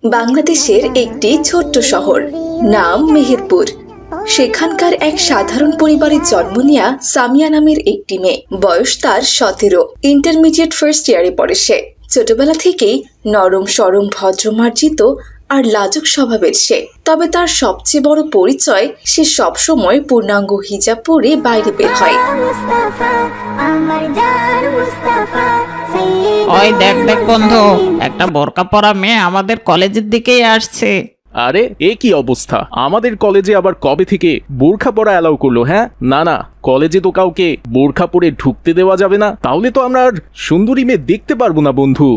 বাংলাদেশের একটি ছোট্ট শহর, নাম মেহেরপুর। সেখানকার এক সাধারণ পরিবারে জন্ম নেয়া সামিয়া নামের একটি মেয়ে। বয়স তার 17। ইন্টারমিডিয়েট ফার্স্ট ইয়ারে পড়ে সে। ছোটবেলা থেকেই নরম সরম ভদ্রমার্জিত আর লাজুক স্বভাবের সে। তবে তার সবচেয়ে বড় পরিচয়, সে সবসময় পূর্ণাঙ্গ হিজাব পরে বাইরে বের হয়। ওই দেখ দেখ বন্ধু, একটা বোরকা পরা মেয়ে আমাদের কলেজের দিকেই আসছে। আরে এ কি অবস্থা? আমাদের কলেজে আবার কবে থেকে বোরখা পরা অ্যালাউ করলো? হ্যাঁ, না না, কলেজে তো কাউকে বোরখা পরে ঢুকতে দেওয়া যাবে না। তাহলে তো আমরা আর সুন্দরী মেয়ে দেখতে পারবো না বন্ধু।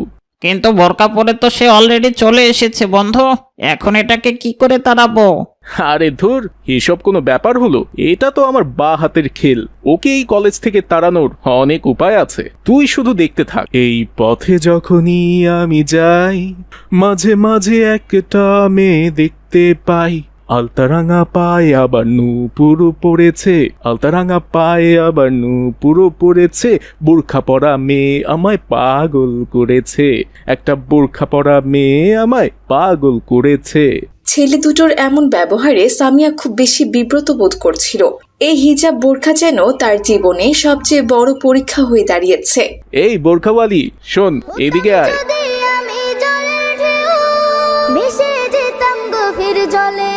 কিন্তু বোরকা পরে তো সে অলরেডি চলে এসেছে বন্ধু, এখন এটাকে কি করে তাড়াবো? আরে ধুর, এসব কোনো ব্যাপার হলো? এটা তো আমার বা হাতের খেল। ওকে এই কলেজ থেকে তাড়ানোর অনেক উপায় আছে, তুই শুধু দেখতে থাক। এই পথে যখনই আমি যাই, মাঝে মাঝে একটা মেয়ে দেখতে পাই, আলতারাঙা পায়ে আবার নূপুর পড়েছে, আলতারাঙা পায়ে আবার নূপুর পড়েছে, বোরখা পরা মেয়ে আমায় পাগল করেছে, একটা বোরখা পরা মেয়ে আমায় পাগল করেছে। ছেলে দুটোর এমন ব্যবহারে সামিয়া খুব বেশি বিব্রত বোধ করছিল। এই হিজাব বোরখা যেন তার জীবনে সবচেয়ে বড় পরীক্ষা হয়ে দাঁড়িয়েছে। এই বোরখাওয়ালি, শোন, এদিকে আয়।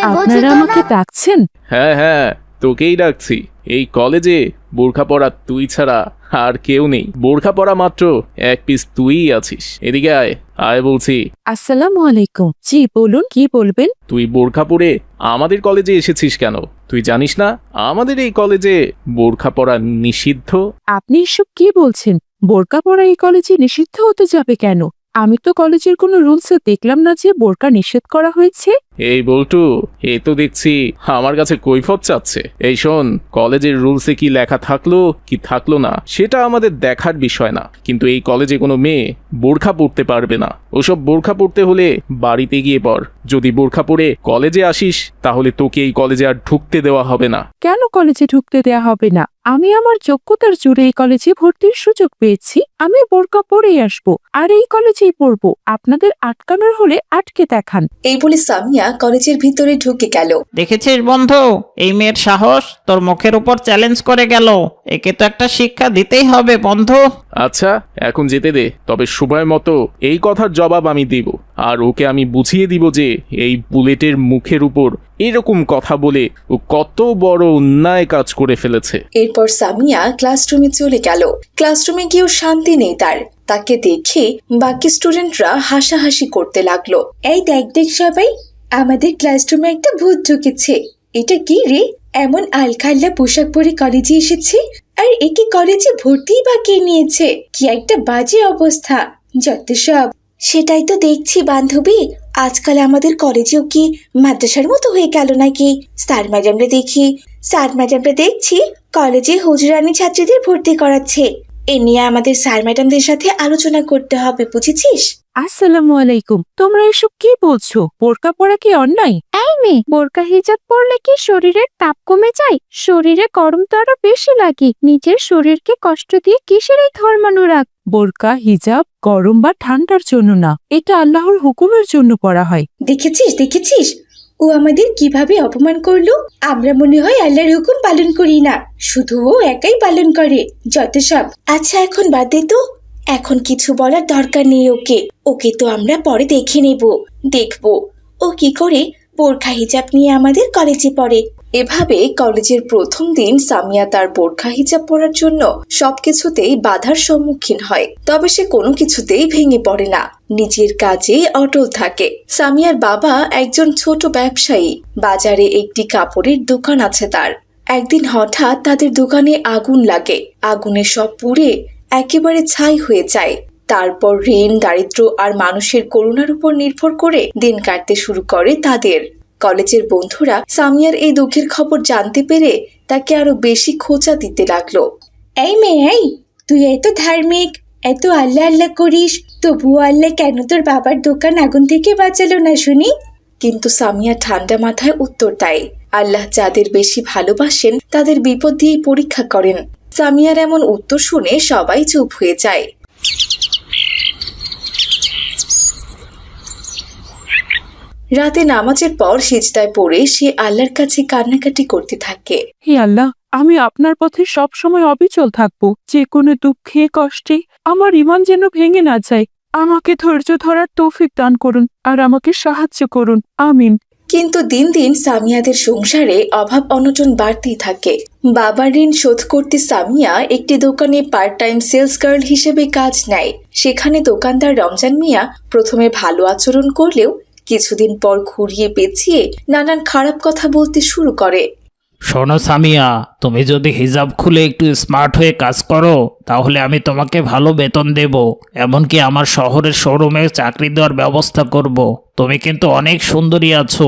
আপনারা আমাকে ডাকছেন? হ্যাঁ হ্যাঁ, তোকেই ডাকছি। এই কলেজে বোরখা পরা তুই ছাড়া আর কেউ নেই। বোরখা পরা মাত্র এক পিস তুইই আছিস। এদিকে আয়, আয় বলছি। আসসালামু আলাইকুম। জি বলুন, কি বলবেন? তুই বোরখা পরে আমাদের কলেজে এসেছিস কেন? তুই জানিস না আমাদের এই কলেজে বোরখা পরা নিষিদ্ধ? আপনি এসব কি বলছেন? বোরকা পরা এই কলেজে নিষিদ্ধ হতে যাবে কেন? আমি তো কলেজের কোনো রুলসে দেখলাম না যে বোরকা নিষেধ করা হয়েছে। এই বল্টু, এ তো দেখছি আমার কাছে কৈফত চাচ্ছে। এই শোন, কলেজের রুলসে কি লেখা থাকলো কি থাকলো না সেটা আমাদের দেখার বিষয় না, কিন্তু এই কলেজে কোনো মেয়ে বোরখা পরতে পারবে না। ওসব বোরখা পরতে হলে বাড়িতে গিয়ে পর। যদি বোরখা পরে কলেজে আসিস তাহলে তোকে এই কলেজে আর ঢুকতে দেওয়া হবে না। কেন কলেজে ঢুকতে দেয়া হবে না? আমি আমার যোগ্যতার জোরে এই কলেজে ভর্তির সুযোগ পেয়েছি। আমি বোরকা পরেই আসবো, আর এই কলেজেই পড়বো। আপনাদের আটকানোর হলে আটকে দেখান। এই বলে সামিয়া কলেজের ভিতরে ঢুকে গেল। দেখেছিস বন্ধু, এই মেয়ের সাহস তোর মুখের উপর চ্যালেঞ্জ করে গেল। একে তো একটা শিক্ষা দিতেই হবে বন্ধু। আচ্ছা, এখন যেতে দে, তবে সময় মতো এই কথার জবাব আমি দিব। আর ওকে আমি বুঝিয়ে দিব যে এই বুলেটের মুখের উপর এরকম কথা বলে ও কত বড় অন্যায় কাজ করে ফেলেছে। এরপর সামিয়া ক্লাসরুমে চলে গেল। ক্লাসরুমে গিয়েও শান্তি নেই তার। তাকে দেখে বাকি স্টুডেন্টরা হাসাহাসি করতে লাগলো। এই দেখ দেখ সবাই, আমাদের ক্লাসরুমে একটা ভূত ঢুকেছে। এটা কি রে, এমন আলখাল্লা পোশাক পরে কলেজে এসেছে, আর একে কলেজে ভর্তিই বা কে নিয়েছে? কি একটা বাজে অবস্থা, যত সব। সেটাই তো দেখছি বান্ধবী, আজকাল আমাদের কলেজেও কি মাদ্রাসার মতো হয়ে গেল নাকি? স্যার ম্যাডামরা দেখছি কলেজে হুজুরানি ছাত্রীদের ভর্তি করাচ্ছে। এ নিয়ে আমাদের স্যার ম্যাডামদের সাথে আলোচনা করতে হবে, বুঝেছিস? আসসালামু আলাইকুম। তোমরা এসব কি বলছো? বোরকা পরা কি অন্যায়? এই মেয়ে, বোরকা হিজাব পরলে কি শরীরের তাপ কমে যায়? শরীরে গরম তো আরো বেশি লাগে। নিজের শরীরকে কষ্ট দিয়ে কিসের এই ধর্মানুরাগ? বোরকা হিজাব গরম বা ঠান্ডার জন্য না, এটা আল্লাহর হুকুমের জন্য পরা হয়। দেখেছিস ও আমাদের কিভাবে অপমান করলো। আমরা মনে হয় আল্লাহর হুকুম পালন করি না, শুধু ও একাই পালন করে, যত সব। আচ্ছা এখন বাদ দে তো, এখন কিছু বলার দরকার নেই। ওকে তো আমরা পরে দেখবো ও কি করে বোরখা হিজাব নিয়ে আমাদের কলেজে পড়ে। এভাবে কলেজের প্রথম দিন সামিয়া তার বোরখা হিজাব পরার জন্য সবকিছুতেই বাধার সম্মুখীন হয়। তবে সে কোনো কিছুতেই ভেঙে পড়ে না, নিজের কাজে অটল থাকে। সামিয়ার বাবা একজন ছোট ব্যবসায়ী, বাজারে একটি কাপড়ের দোকান আছে তার। একদিন হঠাৎ তাদের দোকানে আগুন লাগে। আগুনে সব পুড়ে একেবারে ছাই হয়ে যায়। তারপর ঋণ, দারিদ্র্য আর মানুষের করুণার উপর নির্ভর করে দিন কাটতে শুরু করে তাদের। কলেজের বন্ধুরা সামিয়ার এই দুঃখের খবর জানতে পেরে তাকে আরো বেশি খোঁচা দিতে লাগলো। এই মেয়ে, তুই এত ধার্মিক, এত আল্লাহ আল্লাহ করিস, তবুও আল্লাহ কেন তোর বাবার দোকান আগুন থেকে বাঁচালো না শুনি? কিন্তু সামিয়া ঠান্ডা মাথায় উত্তর দেয়, আল্লাহ যাদের বেশি ভালোবাসেন তাদের বিপদ দিয়ে পরীক্ষা করেন। সামিয়ার এমন উত্তর শুনে সবাই চুপ হয়ে যায়। রাতে নামাজের পর সিজদায় পড়ে সে আল্লাহর কাছে কান্নাকাটি করতে থাকে। হে আল্লাহ, আমি আপনার পথে সব সময় অবিচল থাকবো। যে কোনো দুঃখে কষ্টে আমার ঈমান যেন ভেঙে না যায়। আমাকে ধৈর্য ধরার তৌফিক দান করুন আর আমাকে সাহায্য করুন, আমিন। কিন্তু দিন দিন সামিয়াদের সংসারে অভাব অনটন বাড়তেই থাকে। বাবার ঋণ শোধ করতে সামিয়া একটি দোকানে পার্ট টাইম সেলস গার্ল হিসেবে কাজ নেয়। সেখানে দোকানদার রমজান মিয়া প্রথমে ভালো আচরণ করলেও কিছুদিন পর ঘুরিয়ে পেঁচিয়ে নানান খারাপ কথা বলতে শুরু করে। শোনো সামিয়া, তুমি যদি হিজাব খুলে একটু স্মার্ট হয়ে কাজ করো তাহলে আমি তোমাকে ভালো বেতন দেব, এমনকি আমার শহরের শোরুমে চাকরি দেওয়ার ব্যবস্থা করব। তুমি কিন্তু অনেক সুন্দরী আছো।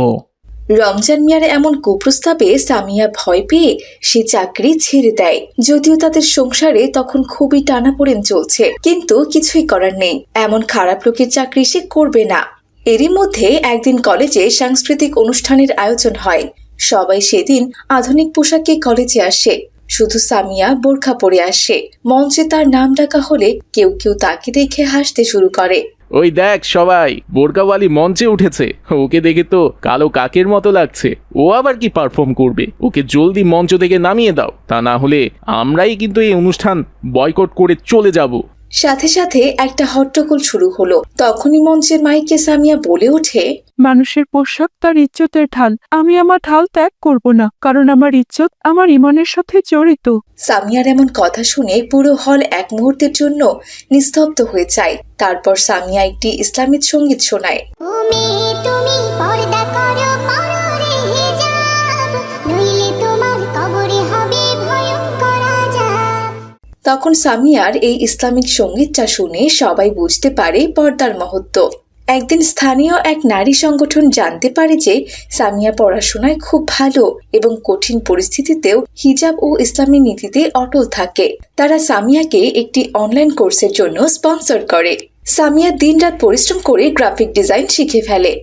রমজান মিয়ার এমন কুপ্রস্তাবে সামিয়া ভয় পেয়ে সে চাকরি ছেড়ে দেয়। যদিও তাদের সংসারে তখন খুবই টানাপোড়েন চলছে, কিন্তু কিছুই করার নেই। এমন খারাপ লোকের চাকরি সে করবে না। এরই মধ্যে একদিন কলেজে সাংস্কৃতিক অনুষ্ঠানের আয়োজন হয়। সবাই সেদিন আধুনিক পোশাকে কলেজে আসে, শুধু সামিয়া বোরখা পরে আসে। মঞ্চে তার নাম ডাকা হলে কেউ কেউ তাকে দেখে হাসতে শুরু করে। ওই দেখ সবাই, বোরকাওয়ালি মঞ্চে উঠেছে। ওকে দেখে তো কালো কাকের মতো লাগছে। ও আবার কি পারফর্ম করবে? ওকে জলদি মঞ্চ থেকে নামিয়ে দাও, তা না হলে আমরাই কিন্তু এই অনুষ্ঠান বয়কট করে চলে যাব। সাথে সাথে একটা হট্টগোল শুরু হলো। তখনই মঞ্চের মাইকে সামিয়া বলে ওঠে, মানুষের পোশাক তার ইজ্জতের ঢাল। আমি আমার ঢাল ত্যাগ করব না, কারণ আমার ইজ্জত আমার ঈমানের সাথে জড়িত। সামিয়ার এমন কথা শুনে পুরো হল এক মুহূর্তের জন্য নিস্তব্ধ হয়ে যায়। তারপর সামিয়া একটি ইসলামিক সঙ্গীত শোনায়। তখন সামিয়ার এই ইসলামিক সঙ্গীতটা শুনে সবাই বুঝতে পারে পর্দার মহত্ব। একদিন স্থানীয় এক নারী সংগঠন জানতে পারে যে সামিয়া পড়াশোনায় খুব ভালো এবং কঠিন পরিস্থিতিতেও হিজাব ও ইসলামী নীতিতে অটল থাকে। তারা সামিয়াকে একটি অনলাইন কোর্সের জন্য স্পন্সর করে। সামিয়া দিনরাত পরিশ্রম করে গ্রাফিক ডিজাইন শিখে ফেলে।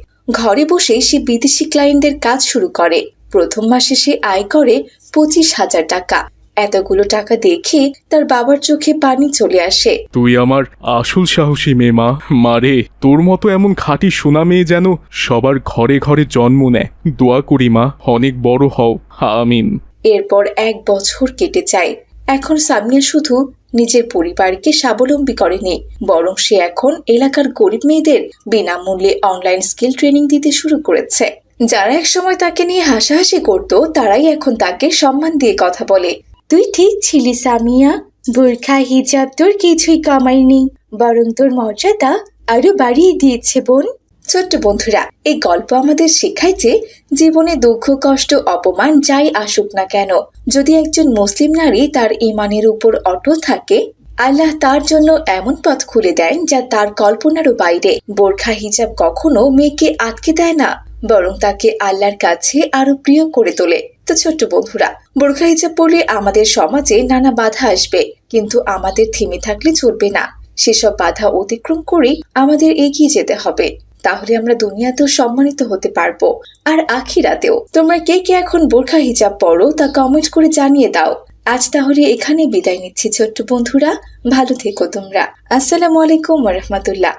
ঘরে বসে সে বিদেশি ক্লায়েন্টদের কাজ শুরু করে। প্রথম মাসে সে আয় করে 25,000 টাকা। এতগুলো টাকা দেখে তার বাবার চোখে পানি চলে আসে। তুই আমার আসল সাহসী মেয়ে মা। মারে, তোর মতো এমন খাঁটি সোনা মেয়ে যেন সবার ঘরে ঘরে জন্ম নেয়। দোয়া করি মা, অনেক বড় হও, আমিন। এরপর 1 বছর কেটে যায়। এখন সামিয়া শুধু নিজের পরিবারকে স্বাবলম্বী করেনি, বরং সে এখন এলাকার গরিব মেয়েদের বিনামূল্যে অনলাইন স্কিল ট্রেনিং দিতে শুরু করেছে। যারা একসময় তাকে নিয়ে হাসাহাসি করত, তারাই এখন তাকে সম্মান দিয়ে কথা বলে। তুই ঠিক ছিলি সামিয়া, বোরখা হিজাব তোর কিছুই কমায়নি, বরং তোর মর্যাদা আরো বাড়িয়ে দিয়েছে বোন। ছোট্ট বন্ধুরা, এই গল্প আমাদের শেখায় যে জীবনে দুঃখ কষ্ট অপমান যাই আসুক না কেন, যদি একজন মুসলিম নারী তার ঈমানের উপর অটল থাকে, আল্লাহ তার জন্য এমন পথ খুলে দেন যা তার কল্পনারও বাইরে। বোরখা হিজাব কখনো মেয়েকে আটকে দেয় না, বরং তাকে আল্লাহর কাছে আরো প্রিয় করে তোলে। তো ছোট্ট বন্ধুরা, বোরখা হিজাব পরলে আমাদের সমাজে নানা বাধা আসবে, কিন্তু আমাদের থেমে থাকলে চলবে না। সেসব বাধা অতিক্রম করে আমাদের এগিয়ে যেতে হবে। তাহলে আমরা দুনিয়াতেও সম্মানিত হতে পারবো, আর আখিরাতেও। তোমরা কে কে এখন বোরখা হিজাব পরো তা কমেন্ট করে জানিয়ে দাও। আজ তাহলে এখানে বিদায় নিচ্ছি ছোট্ট বন্ধুরা, ভালো থেকো তোমরা। আসসালামু আলাইকুম ওয়া রাহমাতুল্লাহ।